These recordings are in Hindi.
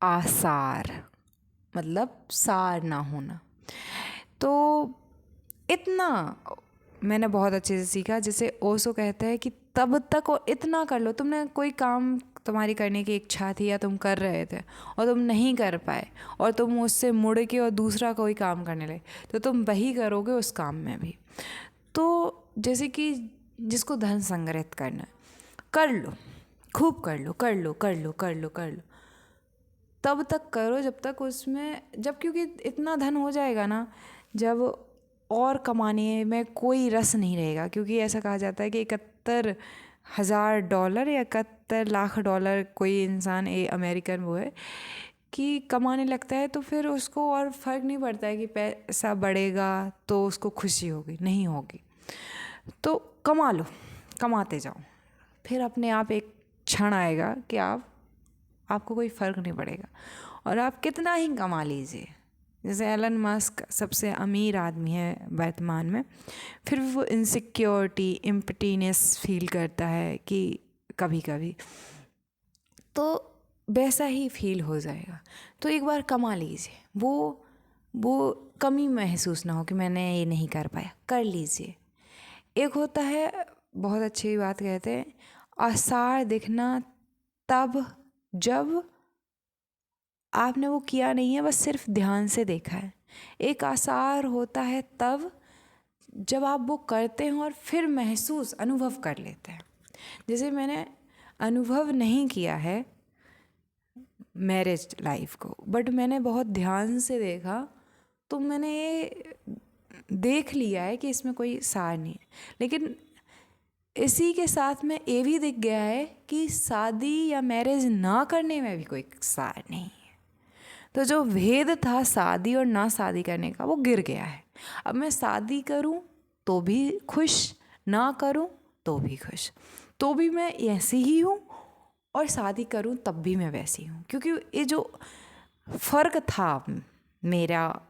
आसार मतलब सार ना होना। तो इतना मैंने बहुत अच्छे से सीखा, जैसे ओशो कहते हैं कि तब तक और इतना कर लो, तुमने कोई काम तुम्हारी करने की इच्छा थी या तुम कर रहे थे और तुम नहीं कर पाए और तुम उससे मुड़ के और दूसरा कोई काम करने लगे, तो तुम वही करोगे उस काम में भी। तो जैसे कि जिसको धन संग्रहित करना है, कर लो, खूब कर लो, कर लो, कर लो, कर लो, कर लो, तब तक करो जब तक उसमें, जब क्योंकि इतना धन हो जाएगा ना, जब और कमाने में कोई रस नहीं रहेगा। क्योंकि ऐसा कहा जाता है कि $71,000 या $71,00,000 कोई इंसान, अमेरिकन वो है कि कमाने लगता है तो फिर उसको और फ़र्क नहीं पड़ता है कि पैसा बढ़ेगा तो उसको खुशी होगी, नहीं होगी। तो कमा लो, कमाते जाओ, फिर अपने आप एक क्षण आएगा कि आपको कोई फ़र्क नहीं पड़ेगा और आप कितना ही कमा लीजिए। जैसे एलन मस्क सबसे अमीर आदमी है वर्तमान में, फिर वो इनसिक्योरिटी, एम्प्टीनेस फील करता है कि कभी कभी, तो वैसा ही फील हो जाएगा। तो एक बार कमा लीजिए, वो कमी महसूस ना हो कि मैंने ये नहीं कर पाया, कर लीजिए। एक होता है, बहुत अच्छी बात कहते हैं, आसार दिखना तब जब आपने वो किया नहीं है, बस सिर्फ ध्यान से देखा है। एक आसार होता है तब जब आप वो करते हैं और फिर महसूस, अनुभव कर लेते हैं। जैसे मैंने अनुभव नहीं किया है मैरिज लाइफ को, बट मैंने बहुत ध्यान से देखा, तो मैंने ये देख लिया है कि इसमें कोई सार नहीं है। लेकिन इसी के साथ में ये भी दिख गया है कि शादी या मैरिज ना करने में भी कोई सार नहीं है। तो जो भेद था शादी और ना शादी करने का, वो गिर गया है। अब मैं शादी करूं तो भी खुश, ना करूं तो भी खुश, तो भी मैं ऐसी ही हूँ, और शादी करूं तब भी मैं वैसी हूँ। क्योंकि ये जो फ़र्क था मेरा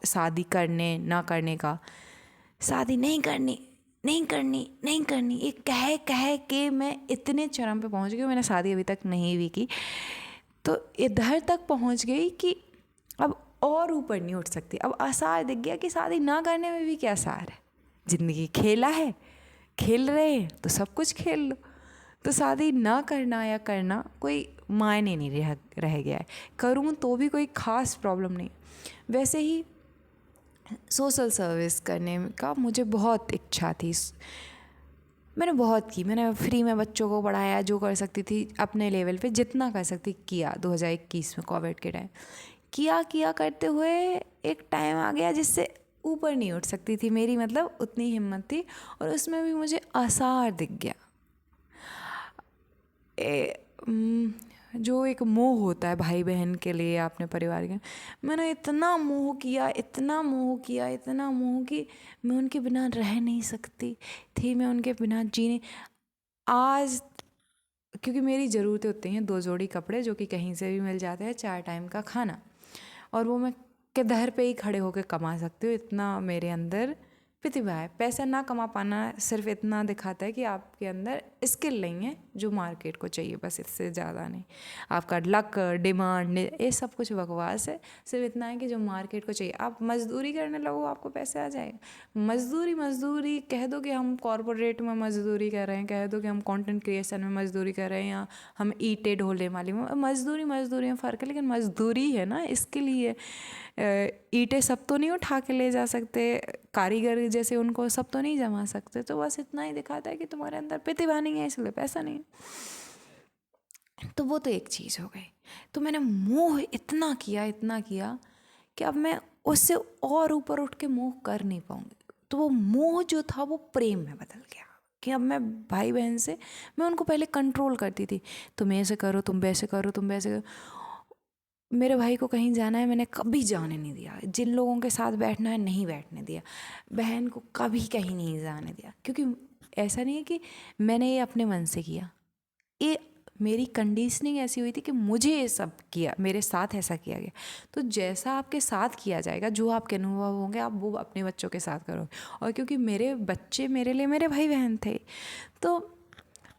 शादी करने ना करने का, शादी नहीं करनी, नहीं करनी, नहीं करनी, ये कह के मैं इतने चरम पे पहुँच गई। मैंने शादी अभी तक नहीं भी की, तो इधर तक पहुंच गई कि अब और ऊपर नहीं उठ सकती। अब आसार दिख गया कि शादी ना करने में भी क्या सार है, ज़िंदगी खेला है, खेल रहे हैं तो सब कुछ खेल लो। तो शादी ना करना या करना कोई मायने नहीं रह गया है। करूँ तो भी कोई ख़ास प्रॉब्लम नहीं। वैसे ही सोशल सर्विस करने का मुझे बहुत इच्छा थी, मैंने बहुत की। मैंने फ्री में बच्चों को पढ़ाया, जो कर सकती थी अपने लेवल पे, जितना कर सकती किया। 2021 में कोविड के टाइम किया करते हुए एक टाइम आ गया जिससे ऊपर नहीं उठ सकती थी मेरी, मतलब उतनी हिम्मत थी, और उसमें भी मुझे आसार दिख गया। जो एक मोह होता है भाई बहन के लिए, अपने परिवार के, मैंने इतना मोह किया, इतना मोह किया, इतना मोह कि मैं उनके बिना रह नहीं सकती थी, मैं उनके बिना जीने। आज क्योंकि मेरी ज़रूरतें होती हैं, 2 जोड़ी कपड़े जो कि कहीं से भी मिल जाते हैं, 4 टाइम का खाना, और वो मैं किधर पे ही खड़े होकर कमा सकती हूँ, इतना मेरे अंदर प्रतिभा है। पैसा ना कमा पाना सिर्फ इतना दिखाता है कि आपके अंदर स्किल नहीं है जो मार्केट को चाहिए, बस इससे ज़्यादा नहीं। आपका लक, डिमांड, ये सब कुछ बकवास है। सिर्फ इतना है कि जो मार्केट को चाहिए, आप मजदूरी करने लगो, आपको पैसे आ जाएगा। मजदूरी कह दो कि हम कॉरपोरेट में मजदूरी कर रहे हैं, कह दो कि हम कंटेंट क्रिएशन में मजदूरी कर रहे हैं, या हम ईंटें ढोने वाली में, मजदूरी में फ़र्क है, लेकिन मजदूरी है ना, इसके लिए ईंटें सब तो नहीं उठा के ले जा सकते, कारीगर जैसे उनको सब तो नहीं जमा सकते। तो बस इतना ही दिखाता है कि तुम्हारे अंदर प्रतिभा नहीं है, इसलिए पैसा नहीं है। तो वो तो एक चीज़ हो गई। तो मैंने मोह इतना किया कि अब मैं उससे और ऊपर उठ के मोह कर नहीं पाऊंगी। तो वो मोह जो था वो प्रेम में बदल गया कि अब मैं भाई बहन से, मैं उनको पहले कंट्रोल करती थी, तुम ऐसे करो, तुम वैसे करो, तुम वैसे करो। मेरे भाई को कहीं जाना है, मैंने कभी जाने नहीं दिया। जिन लोगों के साथ बैठना है नहीं बैठने दिया। बहन को कभी कहीं नहीं जाने दिया, क्योंकि ऐसा नहीं है कि मैंने ये अपने मन से किया, ये मेरी कंडीशनिंग ऐसी हुई थी कि मुझे ये सब किया, मेरे साथ ऐसा किया गया। तो जैसा आपके साथ किया जाएगा, जो आपके अनुभव होंगे, आप वो अपने बच्चों के साथ करोगे। और क्योंकि मेरे बच्चे मेरे लिए मेरे भाई बहन थे, तो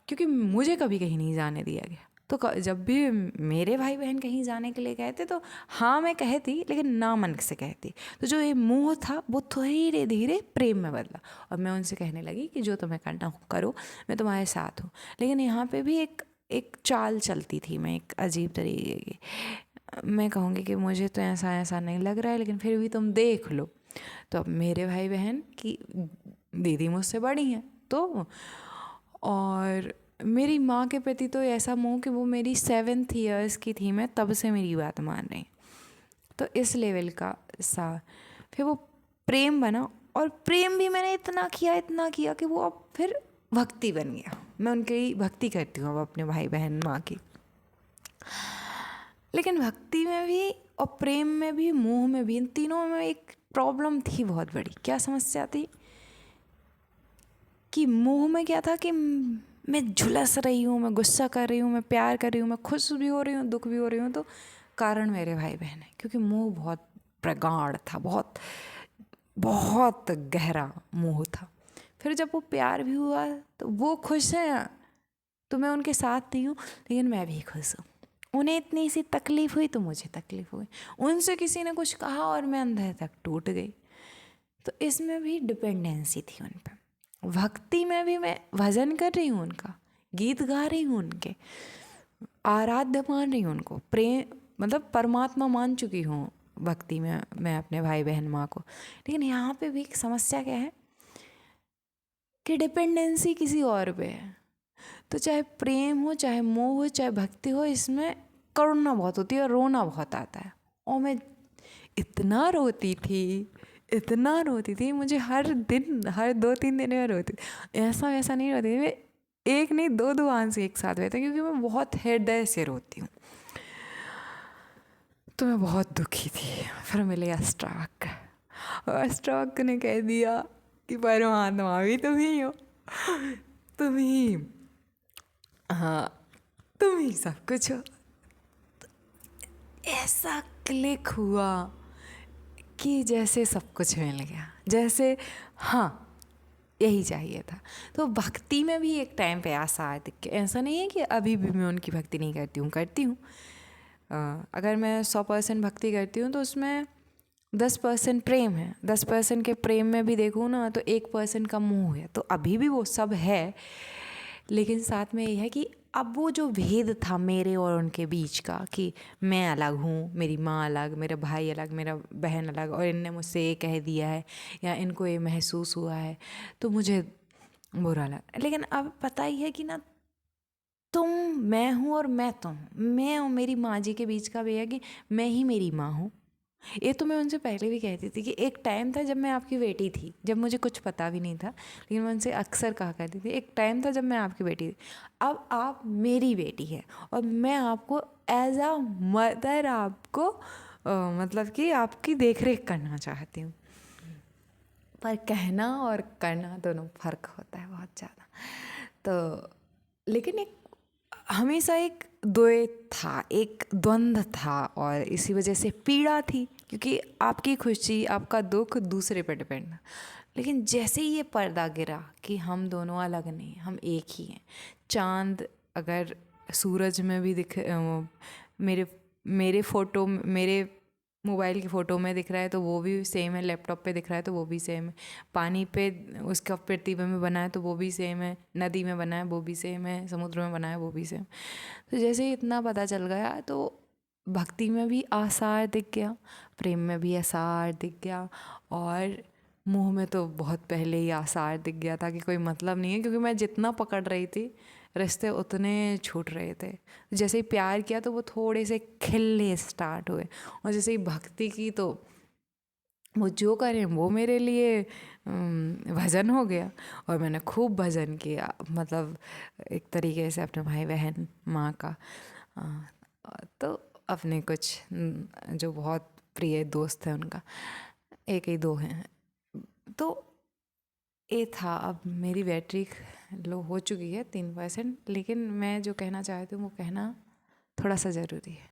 क्योंकि मुझे कभी कहीं नहीं जाने दिया गया, तो जब भी मेरे भाई बहन कहीं जाने के लिए कहते तो हाँ मैं कहती, लेकिन ना मन से कहती। तो जो ये मोह था वो धीरे धीरे प्रेम में बदला, और मैं उनसे कहने लगी कि जो तुम्हें करना हो करो, मैं तुम्हारे साथ हूँ। लेकिन यहाँ पे भी एक चाल चलती थी, मैं एक अजीब तरीके की, मैं कहूँगी कि मुझे तो ऐसा ऐसा नहीं लग रहा है, लेकिन फिर भी तुम देख लो। तो अब मेरे भाई बहन की दीदी मुझसे बड़ी हैं, तो और मेरी माँ के प्रति तो ऐसा मोह कि वो मेरी 7th ईयर्स की थी मैं तब से मेरी बात मान रही, तो इस लेवल का सा फिर वो प्रेम बना। और प्रेम भी मैंने इतना किया कि वो अब फिर भक्ति बन गया। मैं उनकी भक्ति करती हूँ अब अपने भाई बहन माँ की। लेकिन भक्ति में भी और प्रेम में भी मोह में भी, इन तीनों में एक प्रॉब्लम थी बहुत बड़ी। क्या समस्या थी कि मोह में क्या था कि मैं झुलस रही हूँ, मैं गुस्सा कर रही हूँ, मैं प्यार कर रही हूँ, मैं खुश भी हो रही हूँ, दुख भी हो रही हूँ, तो कारण मेरे भाई बहन है। क्योंकि मोह बहुत प्रगाढ़ था, बहुत बहुत गहरा मोह था। फिर जब वो प्यार भी हुआ तो वो खुश हैं, तो मैं उनके साथ नहीं हूँ, लेकिन मैं भी खुश हूँ। उन्हें इतनी सी तकलीफ़ हुई तो मुझे तकलीफ़ हुई, उनसे किसी ने कुछ कहा और मैं अंदर तक टूट गई। तो इसमें भी डिपेंडेंसी थी उन पर। भक्ति में भी मैं भजन कर रही हूँ, उनका गीत गा रही हूँ, उनके आराध्य मान रही हूँ, उनको प्रेम मतलब परमात्मा मान चुकी हूँ भक्ति में मैं अपने भाई बहन माँ को। लेकिन यहाँ पे भी एक समस्या क्या है कि डिपेंडेंसी किसी और पे है। तो चाहे प्रेम हो, चाहे मोह हो, चाहे भक्ति हो, इसमें करुणा बहुत होती है और रोना बहुत आता है। और मैं इतना रोती थी, मुझे हर दिन, हर 2-3 दिन में रोती थी। ऐसा वैसा नहीं रोती थी मैं, एक नहीं दो आंसू एक साथ बहते, क्योंकि मैं बहुत हृदय से रोती हूँ। तो मैं बहुत दुखी थी। फिर मिले अस्ट्राक, और अस्ट्राक ने कह दिया कि परमात्मा भी तुम ही हो, तुम ही, हाँ तुम ही सब कुछ हो। ऐसा क्लिक हुआ कि जैसे सब कुछ मिल गया, जैसे हाँ यही चाहिए था। तो भक्ति में भी एक टाइम पे ऐसा नहीं है कि अभी भी मैं उनकी भक्ति नहीं करती हूँ। अगर मैं 100% भक्ति करती हूँ तो उसमें 10% प्रेम है। 10% के प्रेम में भी देखूँ ना तो 1% का मोह है। तो अभी भी वो सब है, लेकिन साथ में ये है कि अब वो जो भेद था मेरे और उनके बीच का कि मैं अलग हूँ, मेरी माँ अलग, मेरा भाई अलग, मेरा बहन अलग, और इनने मुझसे ये कह दिया है या इनको ये महसूस हुआ है तो मुझे बुरा लगा। लेकिन अब पता ही है कि ना, तुम मैं हूँ और मैं तुम, मैं और मेरी माँ जी के बीच का भी है कि मैं ही मेरी माँ हूँ। ये तो मैं उनसे पहले भी कहती थी कि एक टाइम था जब मैं आपकी बेटी थी, जब मुझे कुछ पता भी नहीं था, लेकिन मैं उनसे अक्सर कहा करती थी एक टाइम था जब मैं आपकी बेटी थी, अब आप मेरी बेटी है और मैं आपको एज अ मदर आपको मतलब कि आपकी देख रेख करना चाहती हूँ। पर कहना और करना दोनों फ़र्क होता है बहुत ज़्यादा। तो लेकिन एक हमेशा एक द्वैत था, एक द्वंद्व था, और इसी वजह से पीड़ा थी, क्योंकि आपकी खुशी, आपका दुख दूसरे पर डिपेंड। लेकिन जैसे ही ये पर्दा गिरा कि हम दोनों अलग नहीं, हम एक ही हैं। चांद अगर सूरज में भी मेरे मेरे फ़ोटो, मेरे मोबाइल की फ़ोटो में दिख रहा है तो वो भी सेम है, लैपटॉप पे दिख रहा है तो वो भी सेम है, पानी पे उसका प्रतिबिंब में बना है तो वो भी सेम है, नदी में बना है वो भी सेम है, समुद्र में बना है वो भी सेम। तो जैसे ही इतना पता चल गया तो भक्ति में भी आसार दिख गया, प्रेम में भी आसार दिख गया, और मुँह में तो बहुत पहले ही आसार दिख गया था कि कोई मतलब नहीं है, क्योंकि मैं जितना पकड़ रही थी रिश्ते उतने छूट रहे थे। जैसे ही प्यार किया तो वो थोड़े से खिलने स्टार्ट हुए, और जैसे ही भक्ति की तो वो जो करें वो मेरे लिए भजन हो गया, और मैंने खूब भजन किया, मतलब एक तरीके से अपने भाई बहन माँ का। तो अपने कुछ जो बहुत प्रिय दोस्त हैं उनका, एक ही दो हैं। तो ये था। अब मेरी बैटरी लो हो चुकी है 3%, लेकिन मैं जो कहना चाहती हूँ वो कहना थोड़ा सा ज़रूरी है।